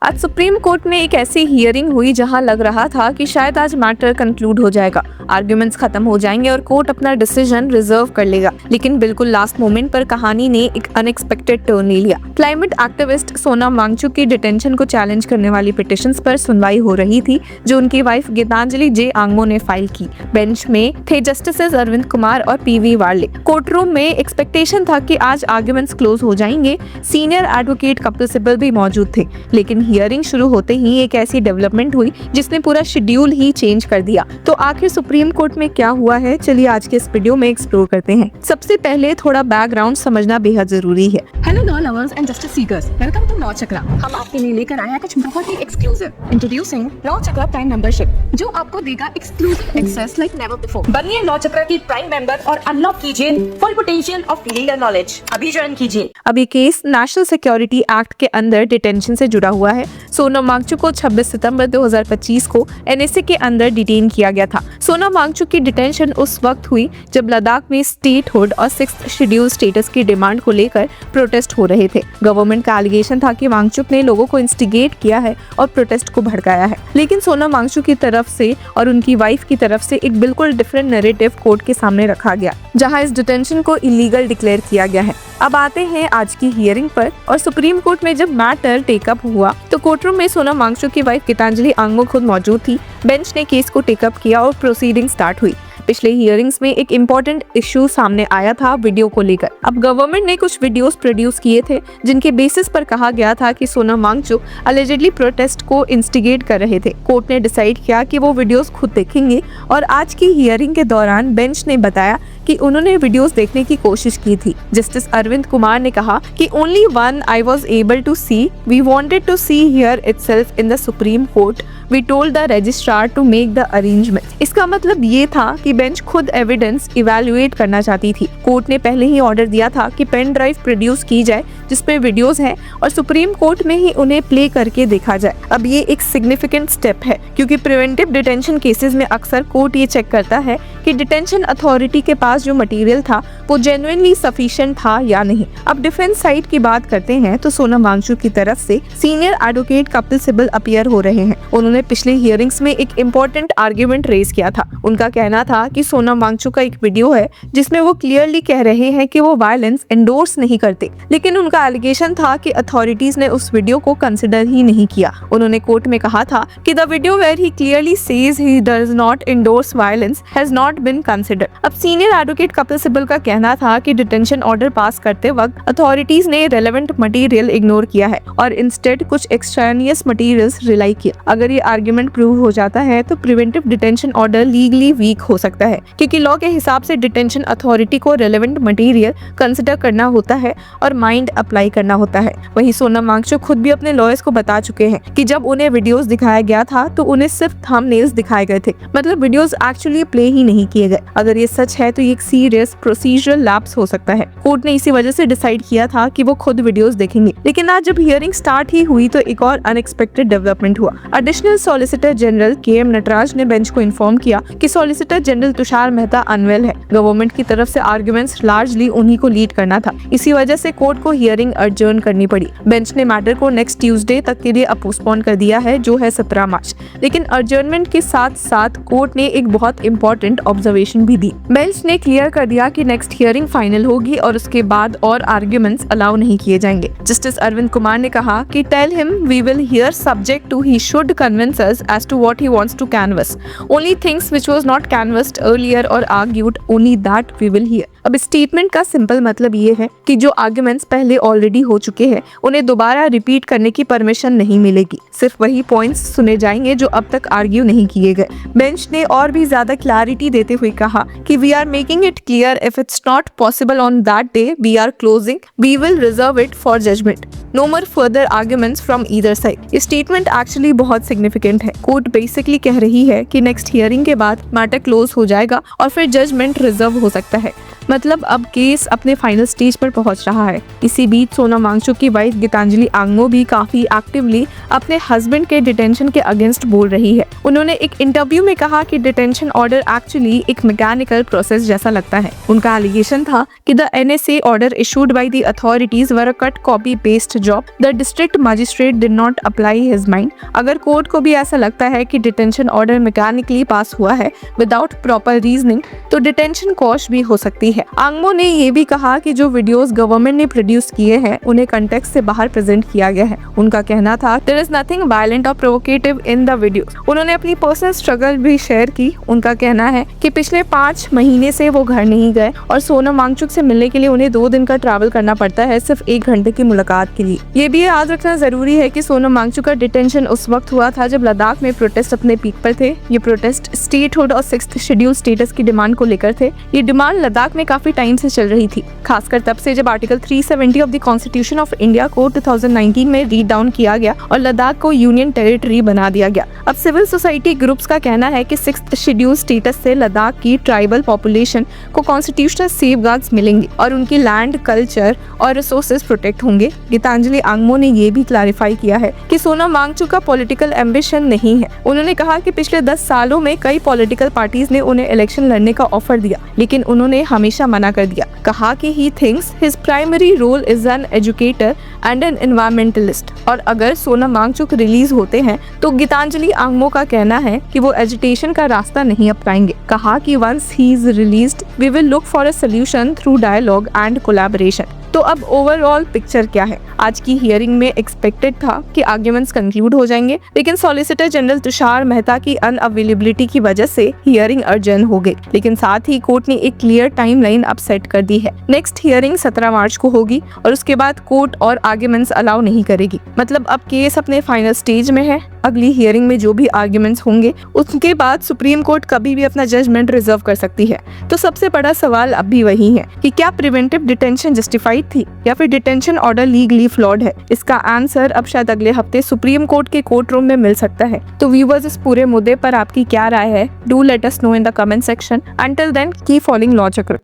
आज supreme court में एक ऐसी हियरिंग हुई जहां लग रहा था कि शायद आज मैटर कंक्लूड हो जाएगा, आर्ग्यूमेंट्स खत्म हो जाएंगे और कोर्ट अपना डिसीजन रिजर्व कर लेगा। लेकिन बिल्कुल लास्ट मोमेंट पर कहानी ने एक अनएक्सपेक्टेड टर्न ले लिया। क्लाइमेट एक्टिविस्ट सोनम वांगचुक की डिटेंशन को चैलेंज करने वाली पिटिशंस पर सुनवाई हो रही थी, जो उनकी वाइफ गीतांजलि जे आंगमो ने फाइल की। बेंच में थे जस्टिसेस अरविंद कुमार और पीवी वार्ले। कोर्टरूम में एक्सपेक्टेशन था कि आज आर्ग्यूमेंट्स क्लोज हो जाएंगे। सीनियर एडवोकेट कपिल सिब्बल भी मौजूद थे, लेकिन हियरिंग शुरू होते ही एक ऐसी डेवलपमेंट हुई जिसने पूरा शेड्यूल ही चेंज कर दिया। तो आखिर सुप्रीम कोर्ट में क्या हुआ है, चलिए आज के इस वीडियो में एक्सप्लोर करते हैं। सबसे पहले थोड़ा बैकग्राउंड समझना बेहद जरूरी है। Hello law lovers and justice seekers, welcome to law Chakra. हम आपके लिए लेकर आए हैं कुछ बहुत ही exclusive. Introducing law Chakra prime membership, जो आपको देगा exclusive access like never before. बनिए लॉ चक्रा की प्राइम मेंबर और अनलॉक कीजिए full potential of legal knowledge. अभी ज्वाइन कीजिए। अब ये केस नेशनल सिक्योरिटी एक्ट के अंदर डिटेंशन से जुड़ा हुआ है। सोनम वांगचुक को 26 सितंबर 2025 को एनएसए के अंदर डिटेन किया गया था। सोनम वांगचुक की डिटेंशन उस वक्त हुई जब लद्दाख में स्टेटहुड और 6th शेड्यूल स्टेटस की डिमांड को लेकर प्रोटेस्ट हो रहे थे। गवर्नमेंट का एलिगेशन था कि वांगचुक ने लोगों को इंस्टिगेट किया है और प्रोटेस्ट को भड़काया है। लेकिन सोनम वांगचुक की तरफ से और उनकी वाइफ की तरफ से एक बिल्कुल डिफरेंट नैरेटिव कोर्ट के सामने रखा गया, जहां इस डिटेंशन को इलीगल डिक्लेयर किया गया है। अब आते हैं आज की हियरिंग पर। और सुप्रीम कोर्ट में जब मैटर टेकअप हुआ तो कोर्टरूम में सोनम वांगचुक की वाइफ गीतांजलि आंगमो खुद मौजूद थी। बेंच ने केस को टेकअप किया और प्रोसीडिंग स्टार्ट हुई। पिछले हियरिंग्स में एक इम्पोर्टेंट इश्यू सामने आया था वीडियो को लेकर। अब गवर्नमेंट ने कुछ वीडियोस प्रोड्यूस किए थे जिनके बेसिस पर कहा गया था कि सोनम वांगचुक अलेजेडली प्रोटेस्ट को इंस्टिगेट कर रहे थे। कोर्ट ने डिसाइड किया कि वो वीडियोस खुद देखेंगे और आज की हियरिंग के दौरान बेंच ने बताया कि उन्होंने वीडियोस देखने की कोशिश की थी। जस्टिस अरविंद कुमार ने कहा कि only one I was able to see, we wanted to see here itself in the supreme court, we told the registrar to make the arrangement. इसका मतलब ये था कि बेंच खुद एविडेंस इवैल्यूएट करना चाहती थी। कोर्ट ने पहले ही ऑर्डर दिया था कि पेन ड्राइव प्रोड्यूस की जाए जिसपे वीडियोस हैं और सुप्रीम कोर्ट में ही उन्हें प्ले करके देखा जाए। अब ये एक सिग्निफिकेंट स्टेप है, क्योंकि प्रिवेंटिव डिटेंशन केसेस में अक्सर कोर्ट ये चेक करता है कि डिटेंशन अथॉरिटी के पास जो मटेरियल था वो जेन्युइनली सफिशिएंट था या नहीं। अब डिफेंस साइड की बात करते हैं तो सोनम वांगचुक की तरफ से senior advocate Kapil Sibal appear हो रहे हैं। उन्होंने पिछले हियरिंग्स में एक इम्पोर्टेंट आर्ग्यूमेंट रेज किया था। उनका कहना था कि सोनम वांगचुक का एक वीडियो है जिसमें वो क्लियरली कह रहे हैं कि वो वायलेंस एंडोर्स नहीं करते, लेकिन उनका एलिगेशन था कि अथॉरिटीज ने उस वीडियो को कंसिडर ही नहीं किया। उन्होंने कोर्ट में कहा था कि the video where he clearly says he does not endorse violence has not been considered. अब सीनियर एडवोकेट कपिल सिब्बल का कहना था कि डिटेंशन ऑर्डर पास करते वक्त अथॉरिटीज ने रेलेवेंट मटेरियल इग्नोर किया है और इंस्टेड कुछ एक्सट्रेनियस मटेरियल्स रिलाई किया। अगर ये आर्ग्यूमेंट प्रूव हो जाता है तो preventive detention order legally weak हो सकता है, क्योंकि लॉ के हिसाब से डिटेंशन अथॉरिटी को रेलेवेंट मटेरियल कंसिडर करना होता है और माइंड अप्लाई करना होता है। वहीं सोनम वांगचुक खुद भी अपने लॉयर्स को बता चुके हैं कि जब उन्हें वीडियोस दिखाया गया था तो उन्हें सिर्फ थंबनेल्स दिखाए गए थे, मतलब वीडियोस एक्चुअली प्ले ही नहीं किए गए। अगर ये सच है तो ये एक सीरियस प्रोसीजरल लैप्स हो सकता है। कोर्ट ने इसी वजह से डिसाइड किया था कि वो खुद वीडियोस देखेंगे। लेकिन आज जब हियरिंग स्टार्ट ही हुई तो एक और अनएक्सपेक्टेड डेवलपमेंट हुआ। Additional solicitor general K M. Nataraj ने बेंच को इन्फॉर्म किया कि solicitor general Tushar Mehta unwell है। गवर्नमेंट की तरफ से आर्ग्यूमेंट्स लार्जली उन्हीं को लीड करना था। इसी वजह से कोर्ट को हियरिंग अडजर्न करनी पड़ी। बेंच ने मैटर को नेक्स्ट ट्यूसडे तक के लिए पोस्टपोन कर दिया है, जो है 17 मार्च। लेकिन अडजर्नमेंट के साथ साथ कोर्ट ने एक बहुत इंपॉर्टेंट ऑब्जर्वेशन भी दी। बेंच ने क्लियर कर दिया कि नेक्स्ट हियरिंग फाइनल होगी और उसके बाद और आर्ग्यूमेंट्स अलाउ नहीं किए जाएंगे। जस्टिस अरविंद कुमार ने कहा कि tell him we will hear subject to he should convince us as to what he wants to canvass, only things which was not canvassed earlier और argued only that we will hear. अब statement का simple मतलब ये है कि जो arguments पहले already हो चुके हैं उन्हें दोबारा रिपीट करने की परमिशन नहीं मिलेगी। सिर्फ वही पॉइंट्स सुने जाएंगे जो अब तक आर्ग्यू नहीं किए गए। बेंच ने और भी ज्यादा क्लैरिटी देते हुए कहा कि we are making it clear if it's not possible on that day we are closing, we will reserve it for judgment, no more further arguments from either side. ये स्टेटमेंट एक्चुअली बहुत significant है। Court basically कह रही है कि next hearing के बाद matter close हो जाएगा और फिर जजमेंट रिजर्व हो सकता है। मतलब अब केस अपने फाइनल स्टेज पर पहुंच रहा है। इसी बीच सोनम वांगचुक की वाइफ गीतांजलि आंगमो भी काफी एक्टिवली अपने हस्बैंड के डिटेंशन के अगेंस्ट बोल रही है। उन्होंने एक इंटरव्यू में कहा कि डिटेंशन ऑर्डर एक्चुअली एक मैकेनिकल प्रोसेस जैसा लगता है। उनका एलिगेशन था कि the NSA order issued by the authorities were a cut copy based job. The district magistrate did not apply his mind. अगर कोर्ट को भी ऐसा लगता है कि डिटेंशन ऑर्डर मैकेनिकली पास हुआ है विदाउट प्रॉपर रीजनिंग, तो डिटेंशन कॉश भी हो सकती है। आंगमो ने ये भी कहा कि जो वीडियोस गवर्नमेंट ने प्रोड्यूस किए हैं उन्हें कंटेक्स्ट से बाहर प्रेजेंट किया गया है। उनका कहना था देयर इज नथिंग वायलेंट और प्रोवोकेटिव इन द वीडियोस। उन्होंने अपनी पर्सनल स्ट्रगल भी शेयर की। उनका कहना है कि पिछले 5 महीने से वो घर नहीं गए और सोनम वांगचुक से मिलने के लिए उन्हें 2 दिन का ट्रैवल करना पड़ता है सिर्फ 1 घंटे की मुलाकात के लिए। ये भी याद रखना जरूरी है कि सोनम वांगचुक का डिटेंशन उस वक्त हुआ था जब लद्दाख में प्रोटेस्ट अपने पीक पर थे। ये प्रोटेस्ट स्टेटहुड और 6th शेड्यूल स्टेटस की डिमांड को लेकर थे। ये डिमांड लद्दाख में काफी टाइम से चल रही थी, खासकर तब से जब article 370 of the constitution of India को 2019 में रीड डाउन किया गया और लद्दाख को यूनियन टेरिटरी बना दिया गया। अब सिविल सोसाइटी ग्रुप्स का कहना है कि 6th शेड्यूल स्टेटस से लद्दाख की ट्राइबल पॉपुलेशन को कॉन्स्टिट्यूशनल सेफगार्ड्स मिलेंगे और उनकी लैंड, कल्चर और रिसोर्सेज प्रोटेक्ट होंगे। गीतांजलि आंगमो ने ये भी क्लैरिफाई किया है कि सोनम वांगचुक का पॉलिटिकल एम्बिशन नहीं है। उन्होंने कहा कि पिछले 10 सालों में कई पॉलिटिकल पार्टीज ने उन्हें इलेक्शन लड़ने का ऑफर दिया, लेकिन उन्होंने हमेशा मना कर दिया। कहा कि he thinks his primary role is an educator and an environmentalist. और अगर सोनम वांगचुक रिलीज होते हैं तो गीतांजलि आंगमो का कहना है कि वो एजुटेशन का रास्ता नहीं अपनाएंगे। कहा कि once he is released we will look for a solution through dialogue and collaboration. तो अब ओवरऑल पिक्चर क्या है? आज की हियरिंग में एक्सपेक्टेड था कि आर्ग्यूमेंट्स कंक्लूड हो जाएंगे, लेकिन सॉलिसिटर जनरल तुषार मेहता की अनअवेलेबिलिटी की वजह से हियरिंग अर्जेंट हो गई। लेकिन साथ ही कोर्ट ने एक क्लियर टाइमलाइन अब सेट कर दी है। नेक्स्ट हियरिंग 17 मार्च को होगी और उसके बाद कोर्ट और आर्ग्यूमेंट्स अलाउ नहीं करेगी। मतलब अब केस अपने फाइनल स्टेज में है। अगली हियरिंग में जो भी आर्ग्यूमेंट्स होंगे उसके बाद सुप्रीम कोर्ट कभी भी अपना जजमेंट रिजर्व कर सकती है। तो सबसे बड़ा सवाल अब भी वही है कि क्या प्रिवेंटिव डिटेंशन जस्टिफाइड थी या फिर डिटेंशन ऑर्डर लीगली फ्लॉड है? इसका आंसर अब शायद अगले हफ्ते सुप्रीम कोर्ट के कोर्ट रूम में मिल सकता है। तो व्यूअर्स, इस पूरे मुद्दे पर आपकी क्या राय है? Do let us know in the comment section. Until then keep following law चक्र।